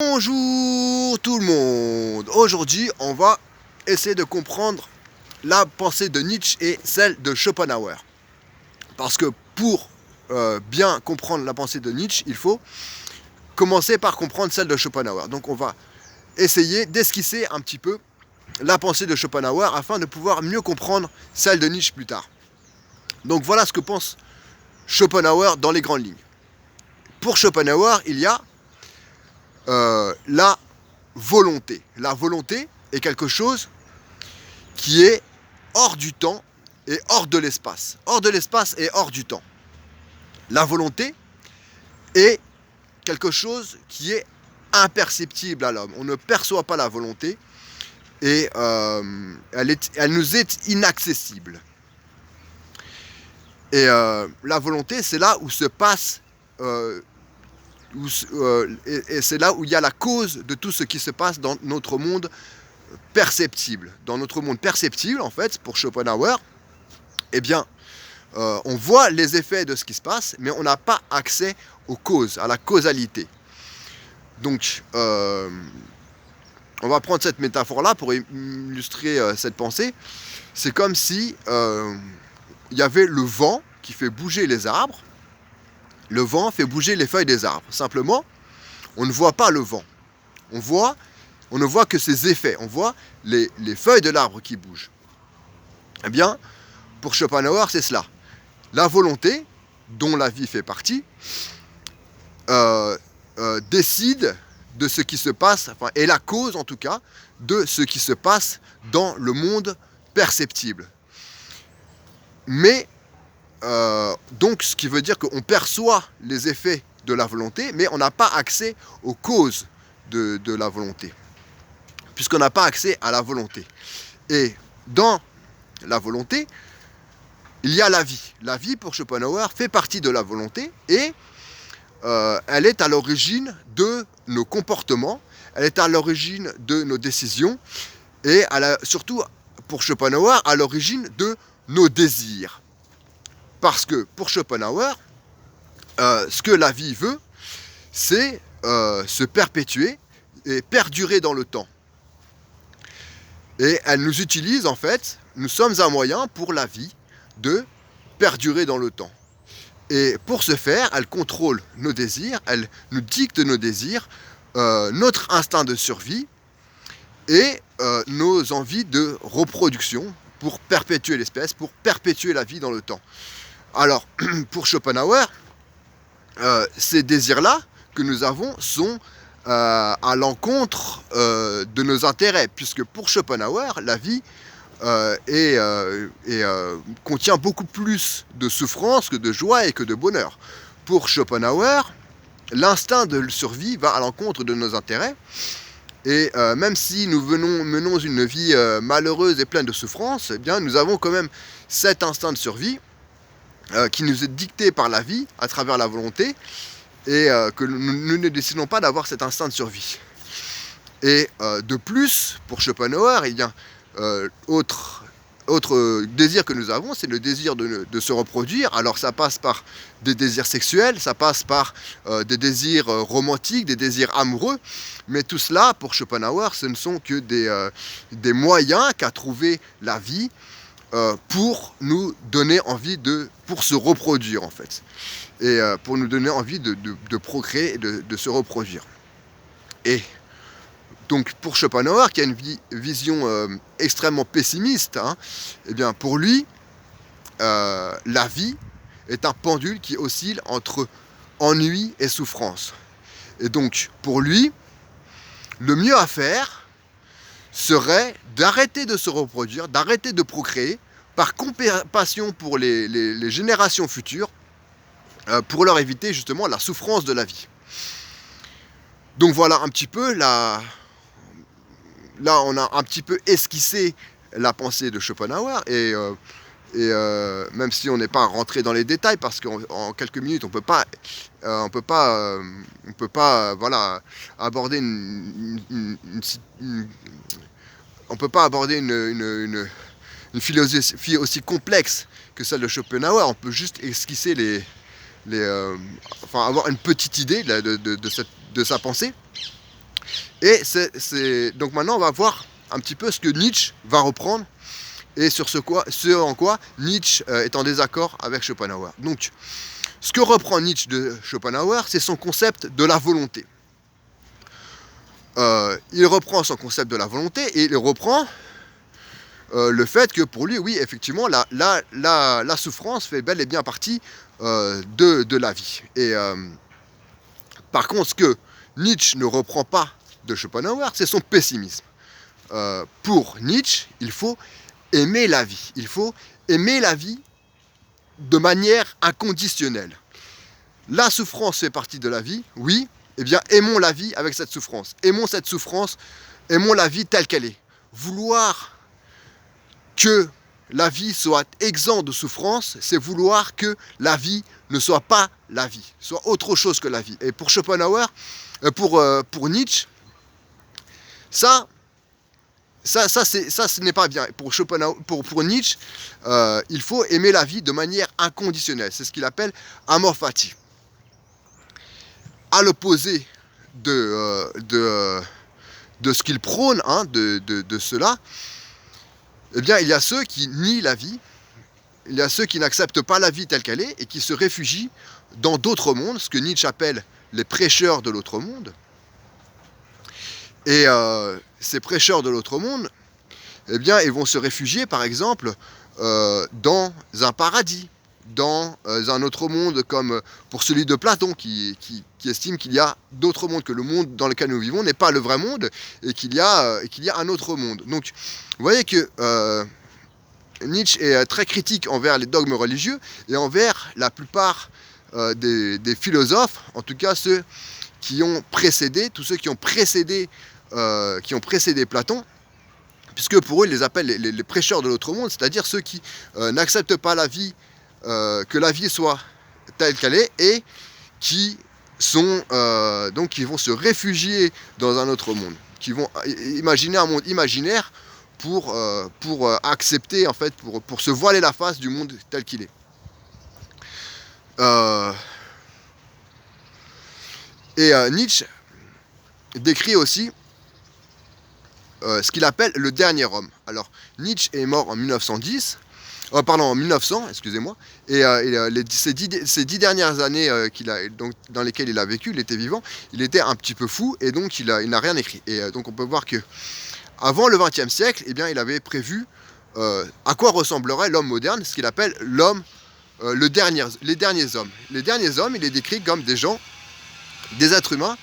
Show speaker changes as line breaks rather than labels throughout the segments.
Bonjour tout le monde. Aujourd'hui, on va essayer de comprendre la pensée de Nietzsche et celle de Schopenhauer. Parce que pour bien comprendre la pensée de Nietzsche, il faut commencer par comprendre celle de Schopenhauer. Donc on va essayer d'esquisser un petit peu la pensée de Schopenhauer afin de pouvoir mieux comprendre celle de Nietzsche plus tard. Donc voilà ce que pense Schopenhauer dans les grandes lignes. Pour Schopenhauer, il y a la volonté. La volonté est quelque chose qui est hors du temps et hors de l'espace. Hors de l'espace et hors du temps. La volonté est quelque chose qui est imperceptible à l'homme. On ne perçoit pas la volonté et elle nous est inaccessible. Et la volonté, c'est là où se passe et c'est là où il y a la cause de tout ce qui se passe dans notre monde perceptible. Dans notre monde perceptible, en fait, pour Schopenhauer, eh bien, on voit les effets de ce qui se passe, mais on n'a pas accès aux causes, à la causalité. Donc, on va prendre cette métaphore-là pour illustrer cette pensée. C'est comme si il y avait le vent qui fait bouger les arbres. Le vent fait bouger les feuilles des arbres. Simplement, on ne voit pas le vent. On ne voit que ses effets. On voit les feuilles de l'arbre qui bougent. Eh bien, pour Schopenhauer, c'est cela. La volonté, dont la vie fait partie, décide de ce qui se passe, enfin, est la cause en tout cas, de ce qui se passe dans le monde perceptible. Mais donc, ce qui veut dire qu'on perçoit les effets de la volonté, mais on n'a pas accès aux causes de la volonté, puisqu'on n'a pas accès à la volonté. Et dans la volonté, il y a la vie. La vie, pour Schopenhauer, fait partie de la volonté et elle est à l'origine de nos comportements, elle est à l'origine de nos décisions et surtout, pour Schopenhauer, à l'origine de nos désirs. Parce que pour Schopenhauer, ce que la vie veut, c'est se perpétuer et perdurer dans le temps. Et elle nous utilise en fait, nous sommes un moyen pour la vie de perdurer dans le temps. Et pour ce faire, elle contrôle nos désirs, elle nous dicte nos désirs, notre instinct de survie et nos envies de reproduction pour perpétuer l'espèce, pour perpétuer la vie dans le temps. Alors, pour Schopenhauer, ces désirs-là que nous avons sont à l'encontre de nos intérêts, puisque pour Schopenhauer, la vie contient beaucoup plus de souffrance que de joie et que de bonheur. Pour Schopenhauer, l'instinct de survie va à l'encontre de nos intérêts, et même si nous menons une vie malheureuse et pleine de souffrance, eh bien, nous avons quand même cet instinct de survie qui nous est dicté par la vie à travers la volonté et que nous ne décidons pas d'avoir cet instinct de survie. Et de plus, pour Schopenhauer, il y a autre désir que nous avons, c'est le désir de se reproduire. Alors ça passe par des désirs sexuels, ça passe par des désirs romantiques, des désirs amoureux, mais tout cela, pour Schopenhauer, ce ne sont que des moyens qu'a trouvé la vie pour nous donner envie pour se reproduire en fait, et pour nous donner envie de procréer et de se reproduire. Et donc pour Schopenhauer, qui a une vision extrêmement pessimiste, hein, eh bien pour lui, la vie est un pendule qui oscille entre ennui et souffrance. Et donc pour lui, le mieux à faire serait d'arrêter de se reproduire, d'arrêter de procréer, par compassion pour les générations futures, pour leur éviter justement la souffrance de la vie. Donc voilà un petit peu, là on a un petit peu esquissé la pensée de Schopenhauer, et même si on n'est pas rentré dans les détails, parce qu'en quelques minutes on peut pas voilà, aborder on peut pas aborder une philosophie aussi complexe que celle de Schopenhauer. On peut juste esquisser avoir une petite idée de sa pensée. Et donc maintenant, on va voir un petit peu ce que Nietzsche va reprendre et sur ce en quoi Nietzsche est en désaccord avec Schopenhauer. Donc, ce que reprend Nietzsche de Schopenhauer, c'est son concept de la volonté. Il reprend son concept de la volonté et il reprend le fait que pour lui, oui, effectivement, la souffrance fait bel et bien partie de la vie. Et par contre, ce que Nietzsche ne reprend pas de Schopenhauer, c'est son pessimisme. Pour Nietzsche, il faut aimer la vie. Il faut aimer la vie de manière inconditionnelle. La souffrance fait partie de la vie, oui, eh bien aimons la vie avec cette souffrance. Aimons cette souffrance, aimons la vie telle qu'elle est. Vouloir que la vie soit exempte de souffrance, c'est vouloir que la vie ne soit pas la vie, soit autre chose que la vie. Et pour Schopenhauer, pour Nietzsche, ça ce n'est pas bien. Pour Schopenhauer, pour Nietzsche, il faut aimer la vie de manière inconditionnelle. C'est ce qu'il appelle amor fati. À l'opposé de ce qu'il prône, hein, de cela, eh bien, il y a ceux qui nient la vie, il y a ceux qui n'acceptent pas la vie telle qu'elle est et qui se réfugient dans d'autres mondes, ce que Nietzsche appelle les prêcheurs de l'autre monde. Et ces prêcheurs de l'autre monde, eh bien, ils vont se réfugier, par exemple, dans un paradis, dans un autre monde, comme pour celui de Platon, qui estime qu'il y a d'autres mondes, que le monde dans lequel nous vivons n'est pas le vrai monde, et qu'il y a un autre monde. Donc, vous voyez que Nietzsche est très critique envers les dogmes religieux, et envers la plupart des philosophes, en tout cas ceux qui ont précédé, tous ceux qui ont précédé Platon, puisque pour eux, ils les appellent les prêcheurs de l'autre monde, c'est-à-dire ceux qui n'acceptent pas la vie, que la vie soit telle qu'elle est, et qui sont donc qui vont se réfugier dans un autre monde, qui vont imaginer un monde imaginaire pour accepter, en fait, pour se voiler la face du monde tel qu'il est. Nietzsche décrit aussi ce qu'il appelle le dernier homme. Alors, Nietzsche est mort en 1910, en 1900, excusez-moi, et ces 10 dernières années donc, dans lesquelles il a vécu, il était vivant, il était un petit peu fou, et donc il n'a rien écrit. Et donc on peut voir que avant le XXe siècle, eh bien, il avait prévu à quoi ressemblerait l'homme moderne, ce qu'il appelle l'homme, les derniers hommes. Les derniers hommes, il est décrit comme des gens, des êtres humains,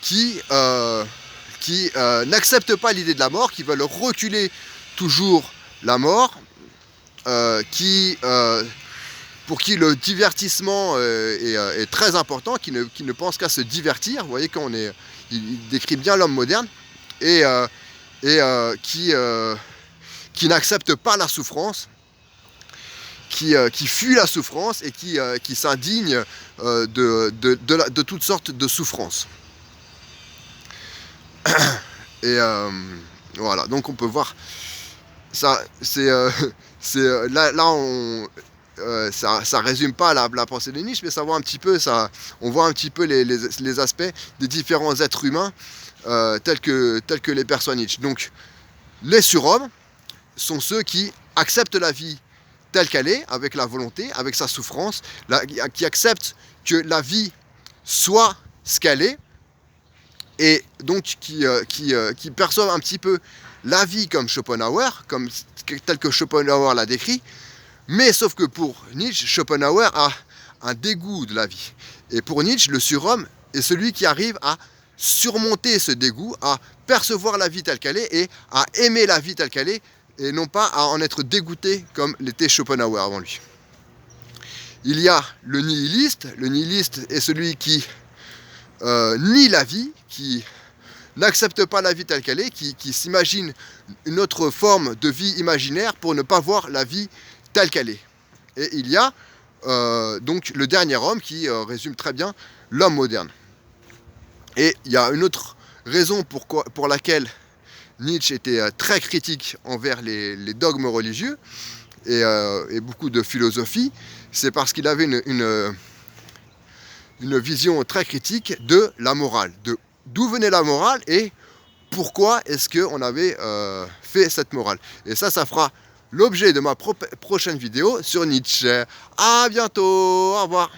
qui n'acceptent pas l'idée de la mort, qui veulent reculer toujours la mort, pour qui le divertissement est très important, qui ne pense qu'à se divertir. Vous voyez, il décrit bien l'homme moderne, et qui n'accepte pas la souffrance, qui fuit la souffrance et qui s'indigne de toutes sortes de souffrances. Et voilà, donc on peut voir ça, ça résume pas la pensée de Nietzsche, mais ça voit un petit peu, on voit un petit peu les aspects des différents êtres humains tels que les perçoit Nietzsche. Donc les surhommes sont ceux qui acceptent la vie telle qu'elle est, avec la volonté, avec sa souffrance, qui acceptent que la vie soit ce qu'elle est, et donc qui perçoivent un petit peu la vie comme Schopenhauer, tel que Schopenhauer l'a décrit, mais sauf que pour Nietzsche, Schopenhauer a un dégoût de la vie. Et pour Nietzsche, le surhomme est celui qui arrive à surmonter ce dégoût, à percevoir la vie telle qu'elle est et à aimer la vie telle qu'elle est, et non pas à en être dégoûté comme l'était Schopenhauer avant lui. Il y a le nihiliste. Le nihiliste est celui qui nie la vie, qui n'accepte pas la vie telle qu'elle est, qui s'imagine une autre forme de vie imaginaire pour ne pas voir la vie telle qu'elle est. Et il y a donc le dernier homme qui résume très bien l'homme moderne. Et il y a une autre raison pour laquelle Nietzsche était très critique envers les dogmes religieux et beaucoup de philosophie, c'est parce qu'il avait une vision très critique de la morale, d'où venait la morale et pourquoi est-ce qu'on avait fait cette morale. Et ça fera l'objet de ma prochaine vidéo sur Nietzsche. À bientôt, au revoir.